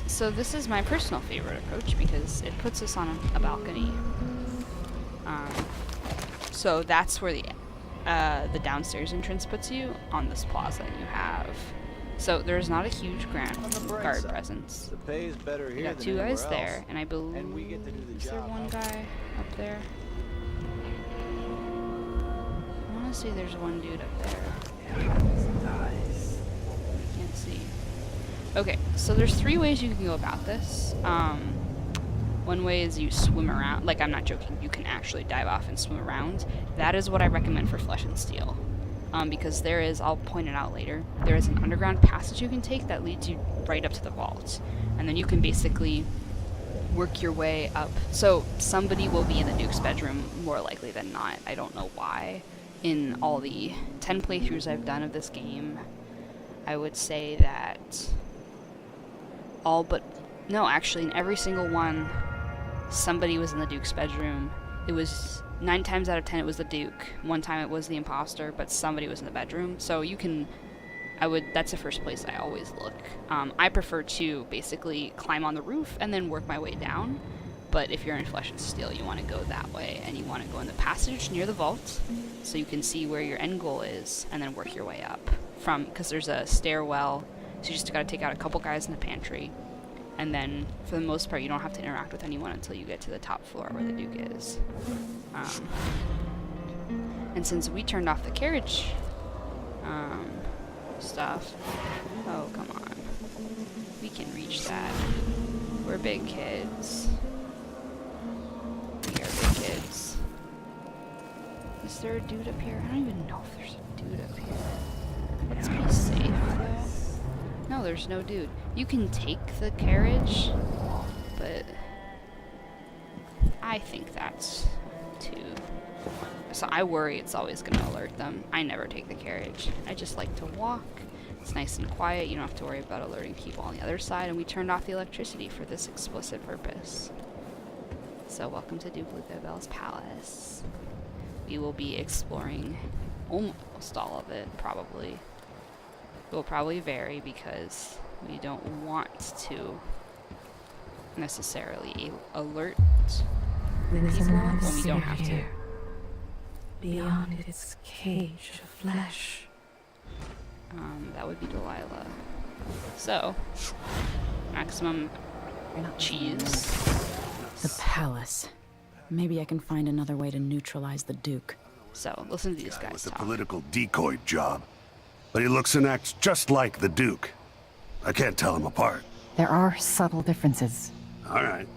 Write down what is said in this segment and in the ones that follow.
So this is my personal favorite approach because it puts us on a balcony. So that's where the downstairs entrance puts you on this plaza you have. So there's not a huge guard presence. The pay is better here. You got than two guys anywhere there, else, and I believe and we get to do the is there job. one guy up there? I want to say there's one dude up there. Can't see. Okay, so there's 3 ways you can go about this. One way is you swim around. Like, I'm not joking. You can actually dive off and swim around. That is what I recommend for Flesh and Steel. Because there is, I'll point it out later, there is an underground passage you can take that leads you right up to the vault. And then you can basically work your way up. So somebody will be in the Duke's bedroom, more likely than not. I don't know why. In all the 10 playthroughs I've done of this game, I would say that no, actually, in every single one, somebody was in the Duke's bedroom. It was 9 times out of 10 it was the Duke. One time it was the imposter, but somebody was in the bedroom. So you can, that's the first place I always look. I prefer to basically climb on the roof and then work my way down. But if you're in Flesh and Steel, you want to go that way, and you want to go in the passage near the vault, so you can see where your end goal is, and then work your way up. Because there's a stairwell, so you just gotta take out a couple guys in the pantry. And then, for the most part, you don't have to interact with anyone until you get to the top floor where the Duke is. And since we turned off the carriage stuff, oh, come on. We can reach that. We're big kids. We are big kids. Is there a dude up here? I don't even know if there's a dude up here. Let's be safe, though. No, there's no dude. You can take the carriage, but I think that's too... So I worry it's always going to alert them. I never take the carriage. I just like to walk. It's nice and quiet. You don't have to worry about alerting people on the other side, and we turned off the electricity for this explicit purpose. So welcome to Duke Luca Bell's palace. We will be exploring almost all of it, probably. It will probably vary because we don't want to necessarily alert people when we don't have to. Beyond its cage of flesh. That would be Delilah. So, maximum cheese. The palace. Maybe I can find another way to neutralize the Duke. So, listen to these guys It's a talk. political decoy job. But he looks and acts just like the Duke. I can't tell him apart. There are subtle differences. All right.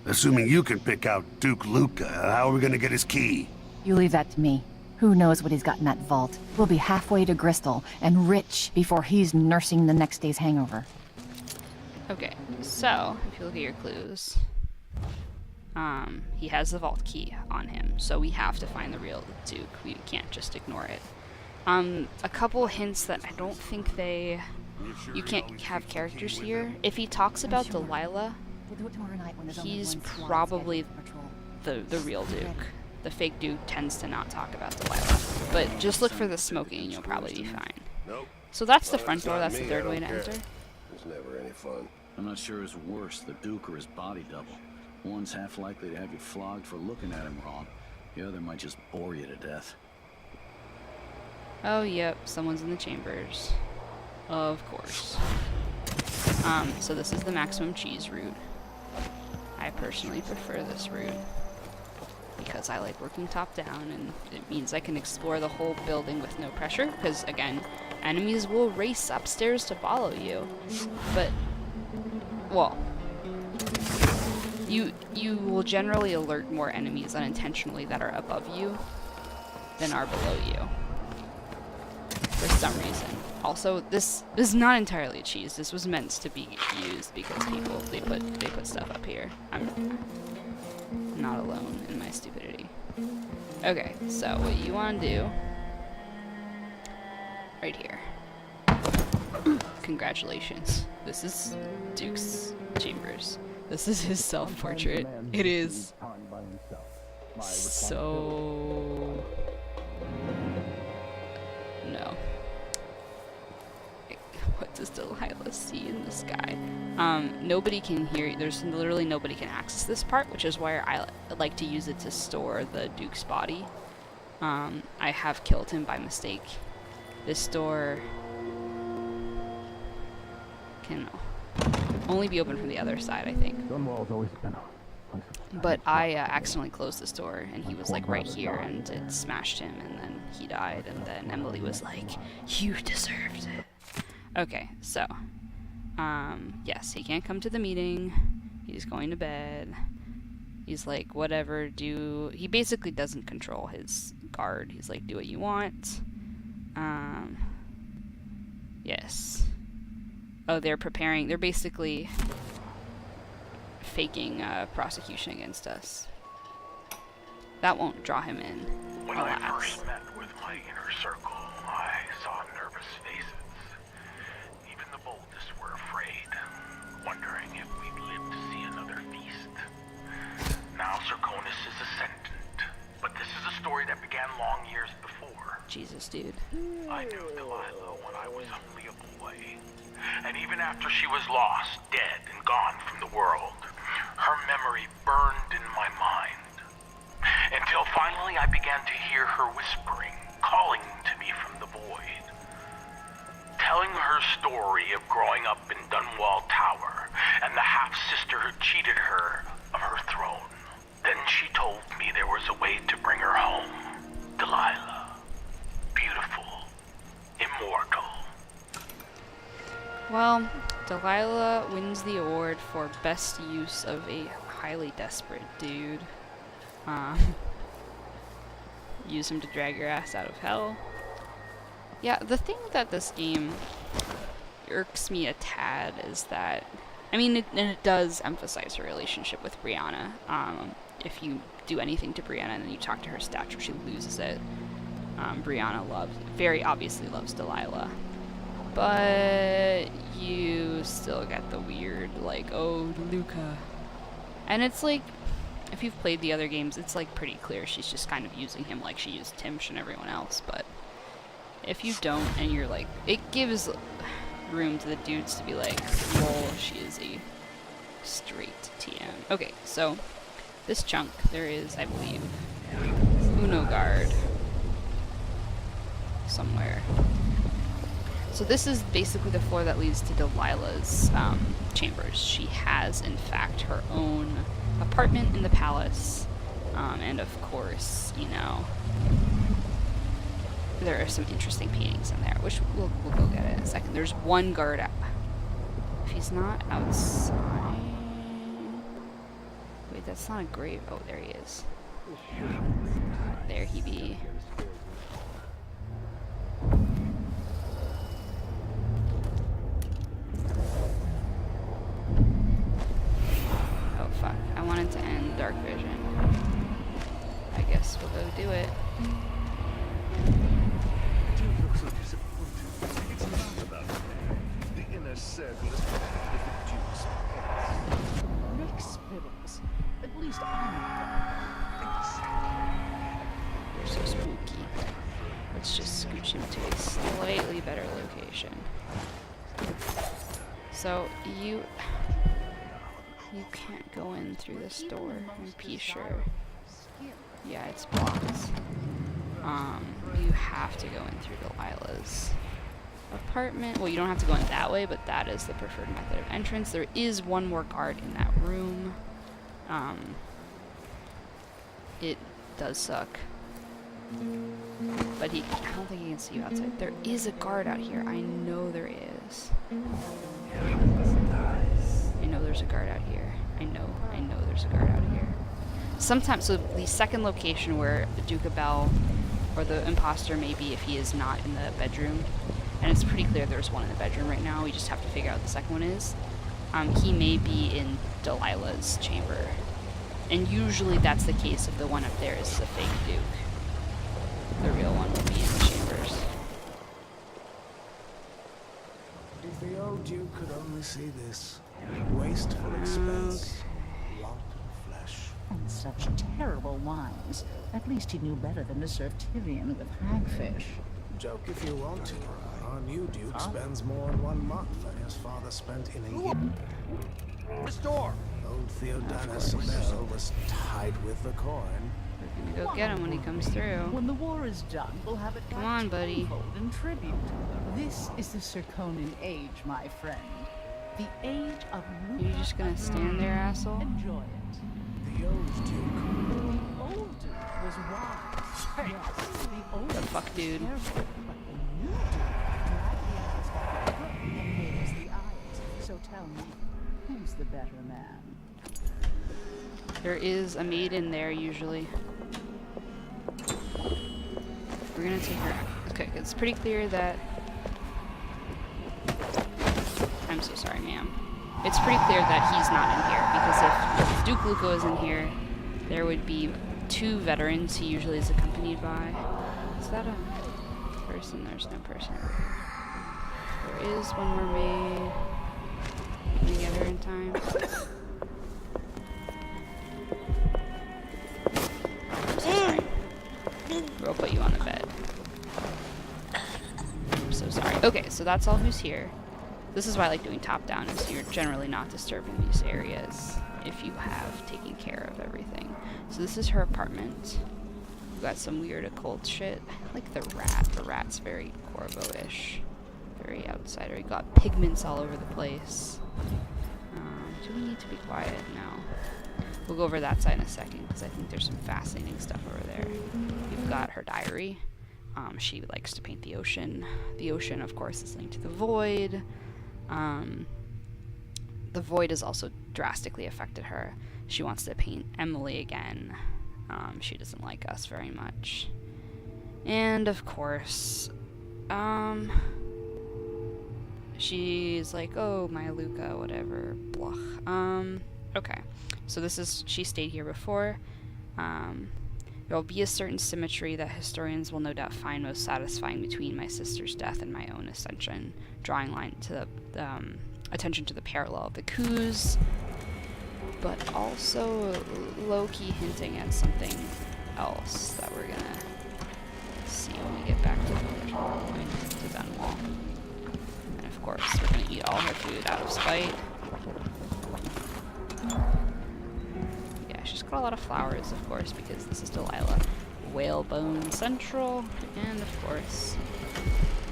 Assuming you can pick out Duke Luca, how are we gonna get his key? You leave that to me. Who knows what he's got in that vault? We'll be halfway to Bristol and rich before he's nursing the next day's hangover. Okay, so, if you look at your clues, he has the vault key on him, so we have to find the real Duke. We can't just ignore it. A couple hints that I don't think you can't have characters here. If he talks about Delilah, he's probably the real Duke. The fake Duke tends to not talk about Delilah. But just look for the smoking and you'll probably be fine. Nope. So that's the front door, that's the third way to enter. It's never any fun. I'm not sure who's worse, the Duke or his body double. One's half likely to have you flogged for looking at him wrong. The other might just bore you to death. Oh, yep, someone's in the chambers. Of course. So this is the maximum cheese route. I personally prefer this route because I like working top down, and it means I can explore the whole building with no pressure, because again, enemies will race upstairs to follow you. But, well, you will generally alert more enemies unintentionally that are above you than are below you. For some reason. Also, this is not entirely a cheese. This was meant to be used because people they put stuff up here. I'm not alone in my stupidity. Okay, so what you want to do right here. Congratulations. This is Duke's chambers. This is his self-portrait. It is so... No. What does Delilah see in the sky? Nobody can hear. There's literally nobody can access this part, which is why I like to use it to store the Duke's body. I have killed him by mistake. This door can only be opened from the other side, I think. But I accidentally closed this door, and he was like right here, and it smashed him, and then he died, and then Emily was like, "You deserved it." Okay, so yes, he can't come to the meeting. He's going to bed. He's like, whatever, he basically doesn't control his guard. He's like, do what you want. Yes. Oh, they're basically faking prosecution against us. That won't draw him in. When I first met with my inner circle, I saw nervous faces. Even the boldest were afraid, wondering if we'd live to see another feast. Now Serconis is ascendant, but this is a story that began long years before. Jesus, dude. I knew Delilah when I was only a boy. And even after she was lost, dead, and gone from the world, her memory burned in my mind. Until finally I began to hear her whispering, calling to me from the void. Telling her story of growing up in Dunwall Tower, and the half-sister who cheated her of her throne. Then she told me there was a way to bring her home. Delilah. Beautiful. Immortal. Well, Delilah wins the award for best use of a highly desperate dude. Use him to drag your ass out of hell. Yeah, the thing that this game irks me a tad is that, I mean, it does emphasize her relationship with Brianna. If you do anything to Brianna and then you talk to her statue, she loses it. Brianna very obviously loves Delilah. But you still get the weird, like, oh, Luca. And it's like, if you've played the other games, it's like pretty clear she's just kind of using him like she used Timsh and everyone else. But if you don't, and you're like, it gives room to the dudes to be like, lol, she is a straight TM. Okay, so this chunk, there is, I believe, Uno guard somewhere. So this is basically the floor that leads to Delilah's chambers. She has, in fact, her own apartment in the palace, and of course, you know, there are some interesting paintings in there, which we'll go get in a second. There's one guard out. If he's not outside... Wait, that's not a grave. Oh, there he is. There he be. Oh, fuck. I wanted to end Dark Vision. I guess we'll go do it. At least You're so spooky. Let's just scooch him to a slightly better location. So, you can't go in through this door, I'm pretty sure. Yeah, it's blocked. You have to go in through Delilah's apartment. Well, you don't have to go in that way, but that is the preferred method of entrance. There is one more guard in that room. It does suck. But I don't think he can see you outside. There is a guard out here. I know there is. I know there's a guard out here. I know there's a guard out here. Sometimes, so the second location where the Duke of Bell or the imposter may be if he is not in the bedroom, and it's pretty clear there's one in the bedroom right now, we just have to figure out what the second one is. He may be in Delilah's chamber. And usually that's the case if the one up there is a fake Duke. The real one will be in the chambers. If the old Duke could only see this. Wasteful expense. Rotten flesh. And such terrible wines. At least he knew better than to serve Tyrion with hagfish. Joke if you want to. Our new Duke spends more in 1 month than his father spent in a year. Restore! Old Theodanis Bell was tied with the coin. We're gonna go get him when he comes through. When the war is done, we'll have it Come on, back buddy. tenfold in tribute. This is the Circonan age, my friend. The age of Luca. You're just gonna stand there, asshole? Enjoy it. The old Duke. The old Duke was wise. Yes, the old The fuck, dude? careful, but the new Duke lacked the understanding and gave us the eyes. So tell me, who's the better man? There is a maid in there, usually. We're gonna take her out. Okay, it's pretty clear that... I'm so sorry, ma'am. It's pretty clear that he's not in here, because if Duke Luca was in here, there would be 2 veterans he usually is accompanied by. Is that a person? There's no person over here. There is one more maid. Can we get her in time? I'm so sorry. We'll put you on the bed. I'm so sorry. Okay, so that's all who's here. This is why I like doing top-down, is you're generally not disturbing these areas if you have taken care of everything. So this is her apartment. We've got some weird occult shit. I like the rat. The rat's very Corvo-ish. Very outsider. You got pigments all over the place. Do we need to be quiet? No. We'll go over that side in a second, because I think there's some fascinating stuff over there. We've got her diary. She likes to paint the ocean. The ocean, of course, is linked to the void. The void has also drastically affected her. She wants to paint Emily again. She doesn't like us very much. And, of course, she's like, oh, my Luca, whatever, blah. Okay. So this is, she stayed here before. There will be a certain symmetry that historians will no doubt find most satisfying between my sister's death and my own ascension, drawing line to the attention to the parallel of the coups, but also low-key hinting at something else that we're gonna see when we get back to the village. We're going to Dunwall. And of course, we're gonna eat all her food out of spite. She's got a lot of flowers, of course, because this is Delilah. Whalebone Central, and of course,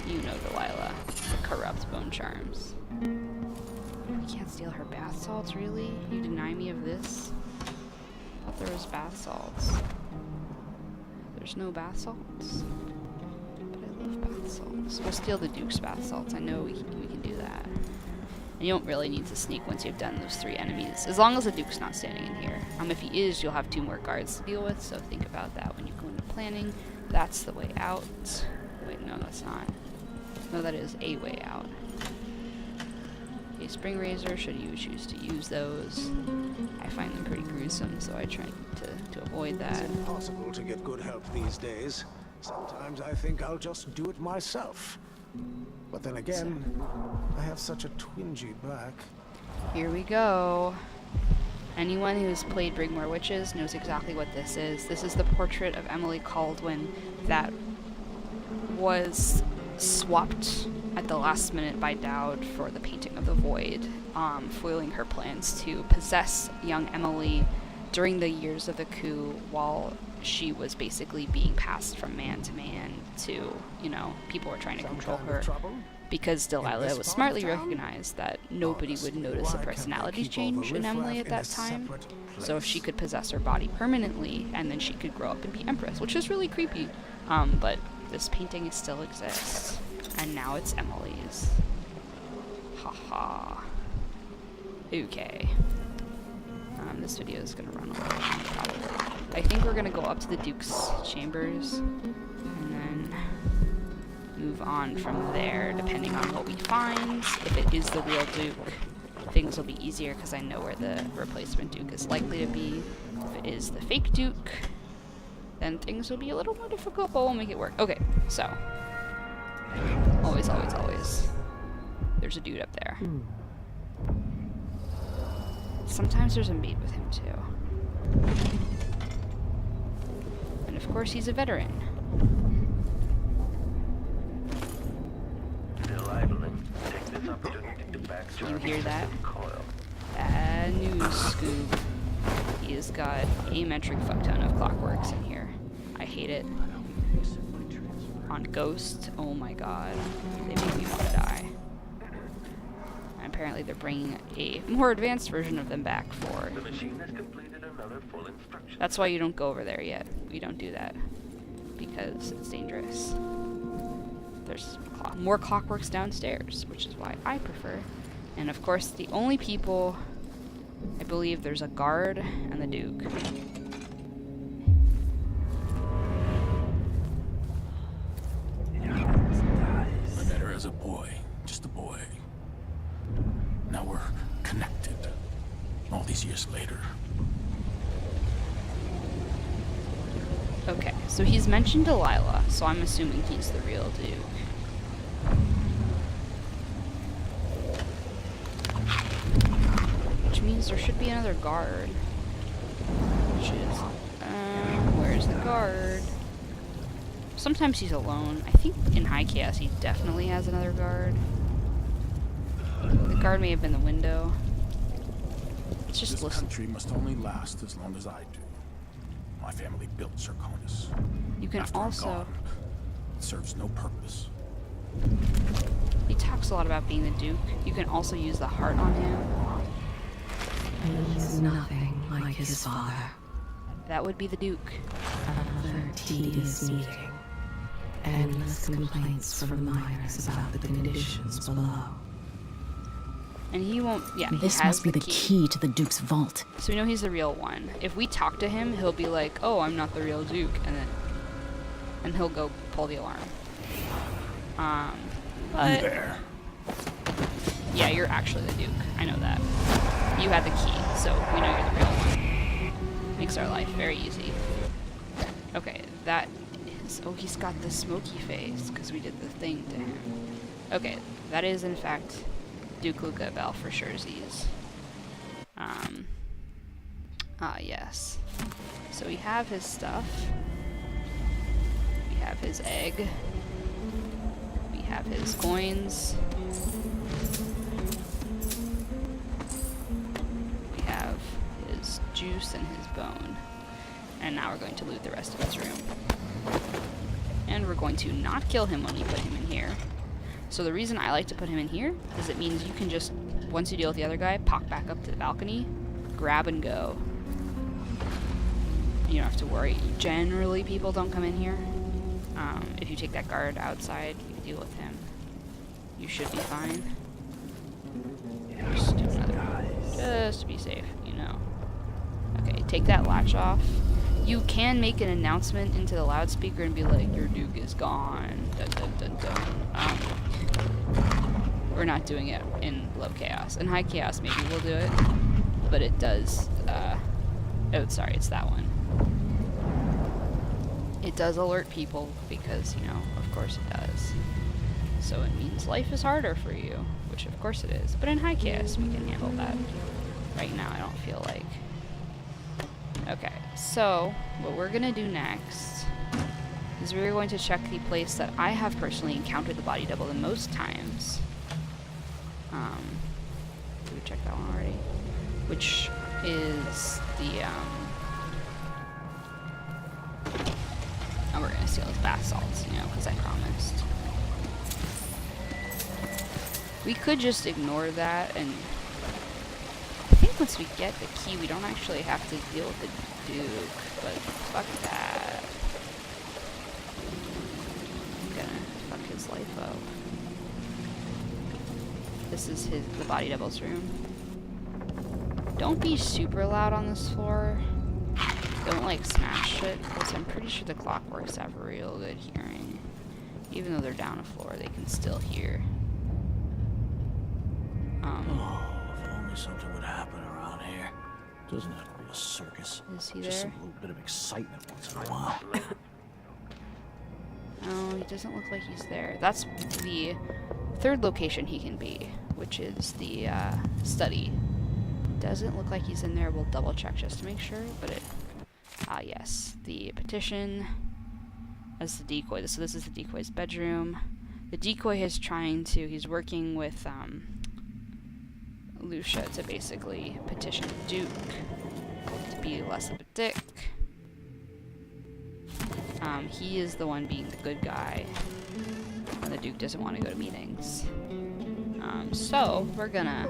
you know Delilah, the corrupt bone charms. We can't steal her bath salts, really? You deny me of this? I thought there was bath salts. There's no bath salts? But I love bath salts. We'll steal the Duke's bath salts. I know we can do that. And you don't really need to sneak once you've done those 3 enemies, as long as the Duke's not standing in here. If he is, you'll have 2 more guards to deal with, so think about that when you go into planning. That's the way out. Wait, no, that's not. No, that is a way out. A spring razor, should you choose to use those. I find them pretty gruesome, so I try to avoid that. It's impossible to get good help these days. Sometimes I think I'll just do it myself. But then again, I have such a twingy back. Here we go. Anyone who's played Brigmore Witches knows exactly what this is. This is the portrait of Emily Caldwin that was swapped at the last minute by Dowd for the painting of the Void, foiling her plans to possess young Emily during the years of the coup while she was basically being passed from man to man to, you know, people were trying to control her. Because Delilah was smartly recognized that nobody would notice a personality change in Emily at that time, so she could possess her body permanently, and then she could grow up and be Empress, which is really creepy. But this painting still exists, and now it's Emily's. Haha. Okay. This video is gonna run a little long, probably. I think we're gonna go up to the Duke's chambers, and then move on from there, depending on what we find. If it is the real Duke, things will be easier because I know where the replacement Duke is likely to be. If it is the fake Duke, then things will be a little more difficult, but we'll make it work. Okay, so. Always, always, always. There's a dude up there. Sometimes there's a maid with him, too. And of course, he's a veteran. You hear that? Bad news, Scoob. He has got a metric fuck ton of clockworks in here. I hate it. On Ghost, oh my god. They make me want to die. And apparently they're bringing a more advanced version of them back for... That's why you don't go over there yet. We don't do that. Because it's dangerous. There's more clockworks downstairs, which is why I prefer. And of course, the only people... I believe there's a guard and the Duke. I met her as a boy, just a boy. Now we're connected, all these years later. Okay, so he's mentioned Delilah, so I'm assuming he's the real Duke. Which means there should be another guard. Which is... where's the guard? Sometimes he's alone. I think in High Chaos he definitely has another guard. The guard may have been the window. Let's just This listen. country must only last as long as I do. My family built Zirconis. You can After I'm also... gone, it serves no purpose. He talks a lot about being the Duke. You can also use the heart on him. He's nothing like his father. That would be the Duke. Another tedious meeting. Endless complaints from the miners about the conditions below. And he won't... Yeah, This he has must be the key to the Duke's vault. So we know he's the real one. If we talk to him, he'll be like, "Oh, I'm not the real Duke," and he'll go pull the alarm. But There. yeah, you're actually the Duke. I know that. You had the key, so we know you're the real one. Makes our life very easy. Okay, that is... Oh, he's got the smoky face because we did the thing to him. Okay, that is in fact Duke Luca Bell for surezies. Yes. So we have his stuff. We have his egg. We have his coins. We have his juice and his bone. And now we're going to loot the rest of his room. And we're going to not kill him when we put him in here. So the reason I like to put him in here is it means you can just, once you deal with the other guy, pop back up to the balcony, grab and go. You don't have to worry. Generally, people don't come in here. If you take that guard outside, you can deal with him. You should be fine. Just do another one. Just to be safe, you know. Okay, take that latch off. You can make an announcement into the loudspeaker and be like, "Your Duke is gone." Dun, dun, dun, dun. We're not doing it in low chaos. In high chaos, maybe we'll do it. But it does, oh, sorry, it's that one. It does alert people because, you know, of course it does. So it means life is harder for you, which of course it is. But in high chaos, we can handle that. Right now, I don't feel like. Okay, so what we're gonna do next is we're going to check the place that I have personally encountered the body double the most times. Did we check that one already? Which is the, oh, we're gonna steal his bath salts, you know, because I promised. We could just ignore that, and I think once we get the key, we don't actually have to deal with the Duke, but fuck that. I'm gonna fuck his life up. This is the body double's room. Don't be super loud on this floor. Don't, like, smash shit, because I'm pretty sure the clockworks have real good hearing. Even though they're down a floor, they can still hear. Oh, if only something would happen around here. Doesn't have to be a circus. Is he Just there? a little bit of excitement once in a while. No, he doesn't look like he's there. That's the third location he can be, which is the study. Doesn't look like he's in there. We'll double check just to make sure, but it... yes. The petition as the decoy. So this is the decoy's bedroom. The decoy is trying to... He's working with Lucia to basically petition Duke to be less of a dick. He is the one being the good guy, and the Duke doesn't want to go to meetings. So we're gonna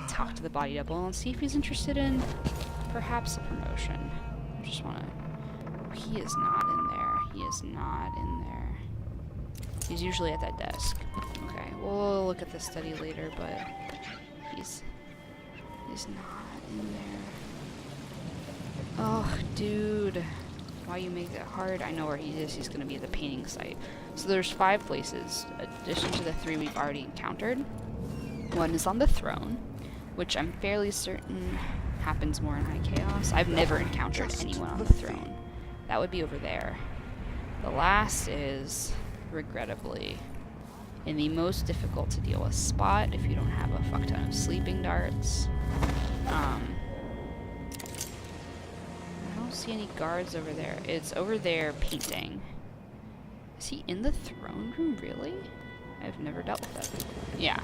talk to the body double and see if he's interested in perhaps a promotion. Just wanna... He is not in there. He is not in there. He's usually at that desk. Okay, we'll look at the study later, but he's not in there. Oh, dude. Why you make it hard? I know where he is. He's gonna be at the painting site. So there's 5 places, in addition to the 3 we've already encountered. One is on the throne, which I'm fairly certain happens more in High Chaos. I've never encountered anyone on the throne. That would be over there. The last is, regrettably, in the most difficult to deal with spot if you don't have a fuck ton of sleeping darts. I don't see any guards over there. It's over there painting. Is he in the throne room, really? I've never dealt with that before. Yeah.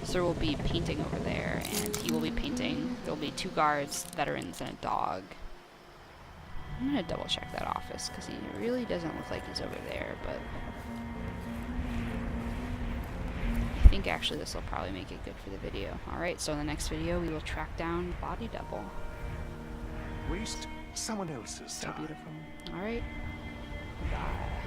So there will be painting over there, and he will be painting. There will be 2 guards, veterans, and a dog. I'm gonna double check that office, because he really doesn't look like he's over there, but... I think actually this will probably make it good for the video. Alright, so in the next video we will track down Body Double. Waste someone else's So time. beautiful. Alright. Bye.